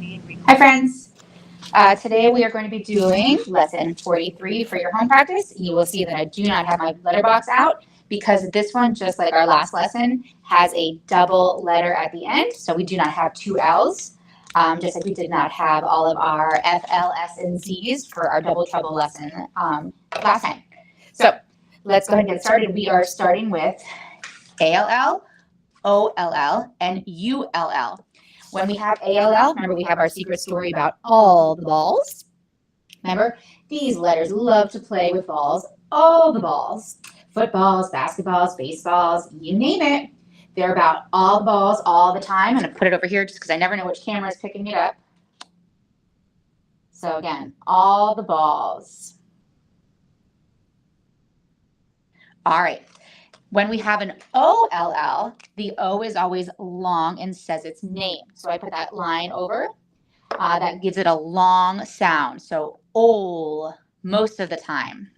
Hi, friends. Today we are going to be doing lesson 43 for your home practice. You will see that I do not have my letter box out because this one, just like our last lesson, has a double letter at the end. So we do not have two L's, just like we did not have all of our F, L, S, and Z's for our double trouble lesson last time. So let's go ahead and get started. We are starting with ALL, OLL, and ULL. When we have ALL, remember we have our secret story about all the balls. Remember, these letters love to play with balls, all the balls. Footballs, basketballs, baseballs, you name it. They're about all the balls all the time. I'm going to put it over here just because I never know which camera is picking it up. So again, all the balls. All right. When we have an OLL, the O is always long and says its name. So I put that line over. That gives it a long sound. So ol most of the time.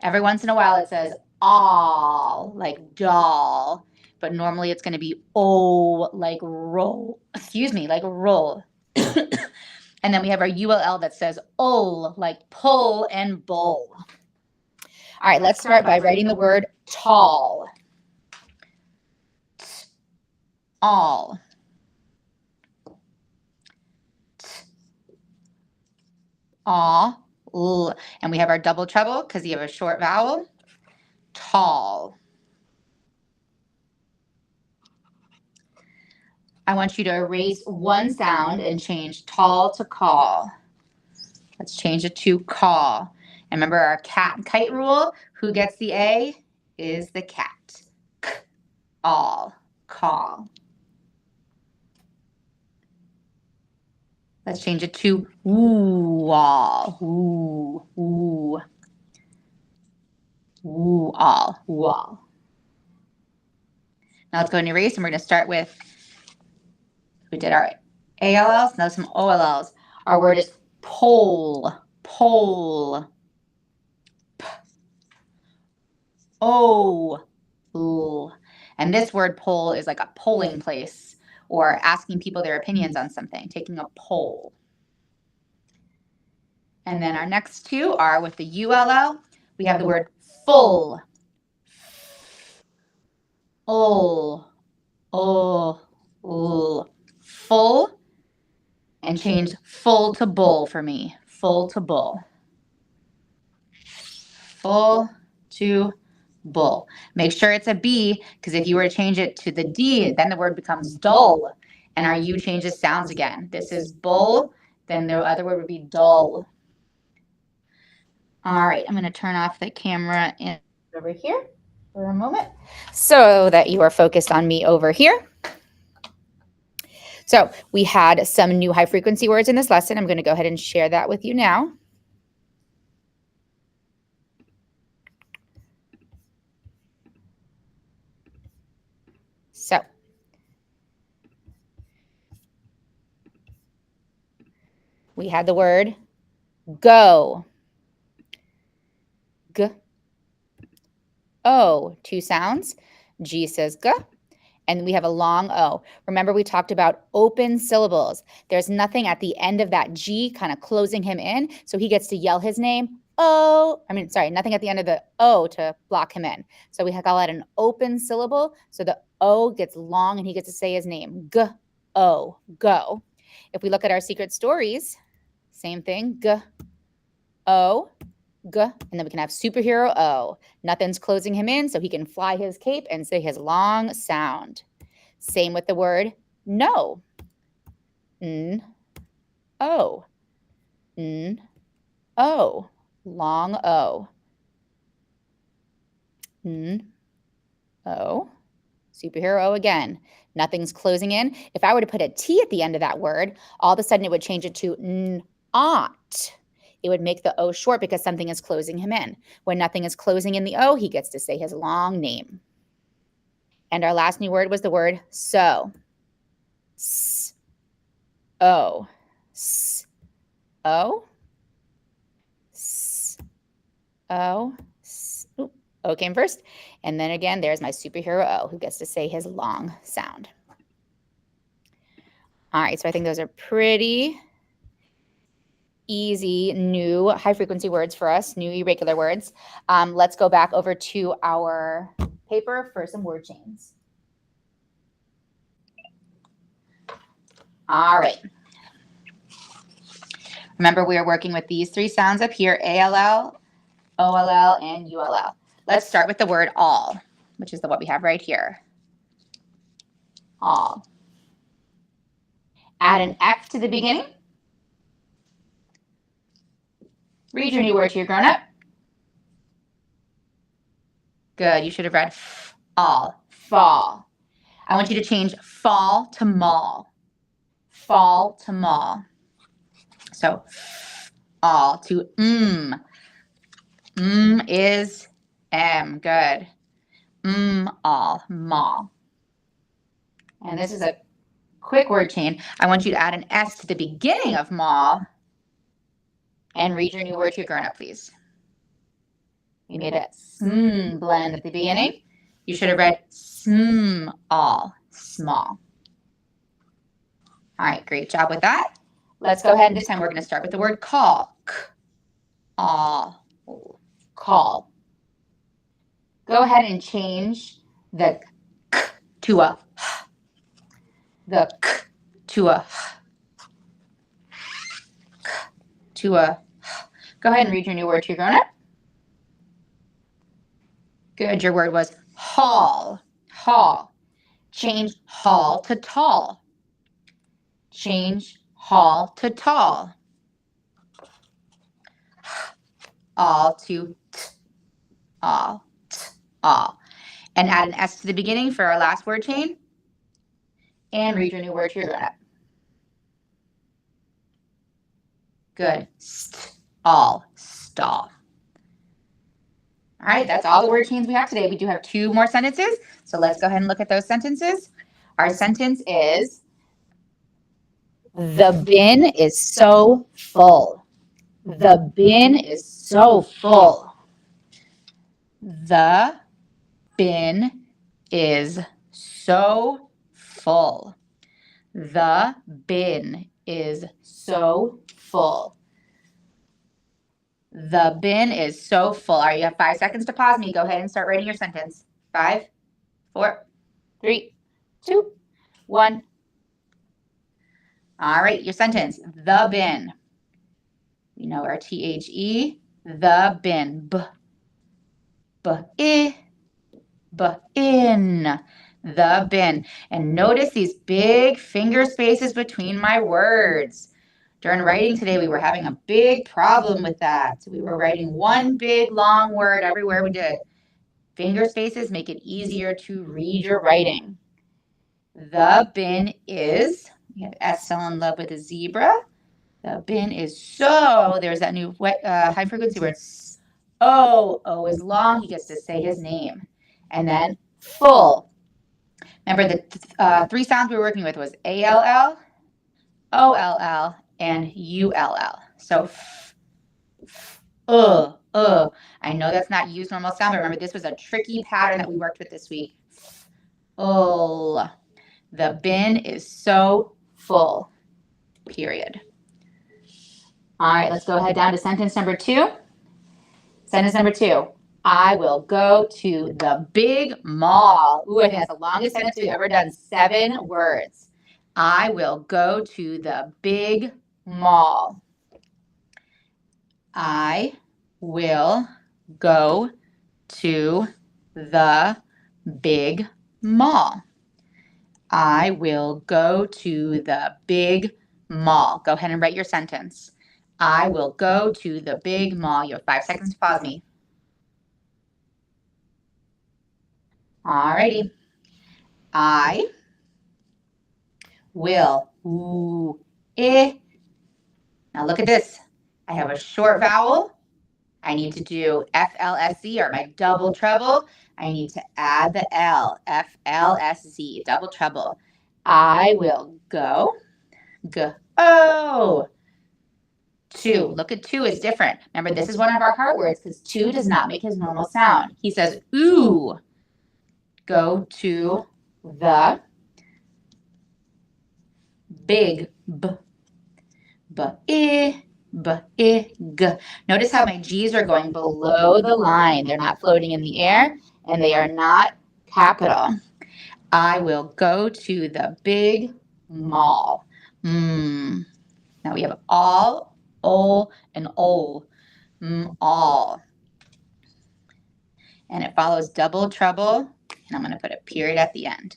Every once in a while it says all, like doll. But normally it's going to be o, like roll. Excuse me, like roll. And then we have our ULL that says ol, like pull and bowl. All right, let's start by writing the word tall. All. Aw, l. And we have our double treble because you have a short vowel. Tall. I want you to erase one sound and change tall to call. Let's change it to call. And remember our cat and kite rule? Who gets the A is the cat. K, all, call. Let's change it to ooh, all. Ooh, ooh. Ooh, all, ooh, all. Now let's go and erase, and we're going to start with, we did our ALLs, now some OLLs. Our word is pole, pole. P, O, L. And this word poll is like a polling place or asking people their opinions on something, taking a poll. And then our next two are with the ULL. We have the word full. Ul, full. And change full to bull for me. Full to bull. Full to bull. Make sure it's a B, because if you were to change it to the D, then the word becomes dull, and our U changes sounds again. This is bull, then the other word would be dull. All right, I'm going to turn off the camera and over here for a moment so that you are focused on me over here. So we had some new high frequency words in this lesson. I'm going to go ahead and share that with you now. So we had the word go. G, O, two sounds. G says g, and we have a long O. Remember, we talked about open syllables. There's nothing at the end of that G kind of closing him in, so he gets to yell his name. Nothing at the end of the O to block him in. So we call that an open syllable. So the O gets long and he gets to say his name. G, O, go. If we look at our secret stories, same thing. G, O, G, and then we can have superhero O. Nothing's closing him in, so he can fly his cape and say his long sound. Same with the word no. N, O. N, O. Long O. N, O. Superhero O again. Nothing's closing in. If I were to put a T at the end of that word, all of a sudden it would change it to not. It would make the O short because something is closing him in. When nothing is closing in the O, he gets to say his long name. And our last new word was the word so. S, O. S, O. S, O. S, ooh, O came first. And then again, there's my superhero O who gets to say his long sound. All right, so I think those are pretty easy new high frequency words for us, new irregular words. Let's go back over to our paper for some word chains. All right. Remember, we are working with these three sounds up here, ALL, OLL, and ULL. Let's start with the word all, which is what we have right here. All. Add an F to the beginning. Read your new word to your grown-up. Good. You should have read all. Fall. I want you to change fall to mall. Fall to mall. So all to is M. Good. All. Mall. And this is a quick word chain. I want you to add an S to the beginning of mall and read your new word to your grown-up, please. You made a blend at the beginning. You should have read all. Small. All right, great job with that. Let's go ahead and this time we're going to start with the word call. All. Call. Go ahead and change the k to a h. The k to a h. K to a h. Go ahead and read your new word to your grown-up. Good. Your word was haul. Haul. Change haul to tall. Change haul to tall. All to t. All. T. All. And add an S to the beginning for our last word chain. And read your new word to your grown-up. Good. All. Stall. All right, that's all the word chains we have today. We do have 2 more sentences, so let's go ahead and look at those sentences. Our sentence is, the bin is so full. The bin is so full. The bin is so full. The bin is so full. The bin is so full. All right, you have 5 seconds to pause me. Go ahead and start writing your sentence. 5, 4, 3, 2, 1. All right, your sentence. The bin. We know our THE. The bin. In. The bin. And notice these big finger spaces between my words. During writing today, we were having a big problem with that. So we were writing one big long word everywhere we did. Finger spaces make it easier to read your writing. The bin is, we have S fell in love with a zebra. The bin is so, there's that new high frequency word. O is long, he gets to say his name. And then full. Remember the 3 sounds we were working with was ALL, OLL, and ULL. So I know that's not used normal sound, but remember this was a tricky pattern that we worked with this week. The bin is so full. Period. All right, let's go ahead down to sentence number 2. Sentence number 2. I will go to the big mall. Ooh, I think that's the longest sentence we've ever done. 7 words. I will go to the big mall. I will go to the big mall. I will go to the big mall. Go ahead and write your sentence. I will go to the big mall. You have 5 seconds to pause me. All righty. I will. Now look at this. I have a short vowel. I need to do FLSZ or my double treble. I need to add the L, FLSZ, double treble. I will go. Go. 2. Look at 2 is different. Remember, this is one of our heart words because 2 does not make his normal sound. He says, ooh. Go to the big, b, b, g. Notice how my G's are going below the line. They're not floating in the air, and they are not capital. I will go to the big mall. Now we have all, ol, and ol. All. And it follows double trouble, and I'm going to put a period at the end.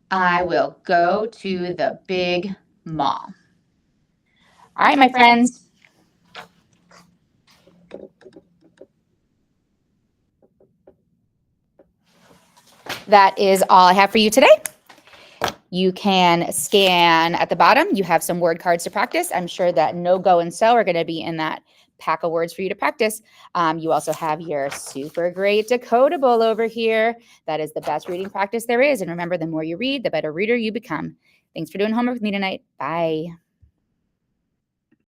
I will go to the big mall. All right, my friends. That is all I have for you today. You can scan at the bottom. You have some word cards to practice. I'm sure that no, go, and so are going to be in that pack of words for you to practice. You also have your super great decodable over here. That is the best reading practice there is. And remember, the more you read, the better reader you become. Thanks for doing homework with me tonight. Bye.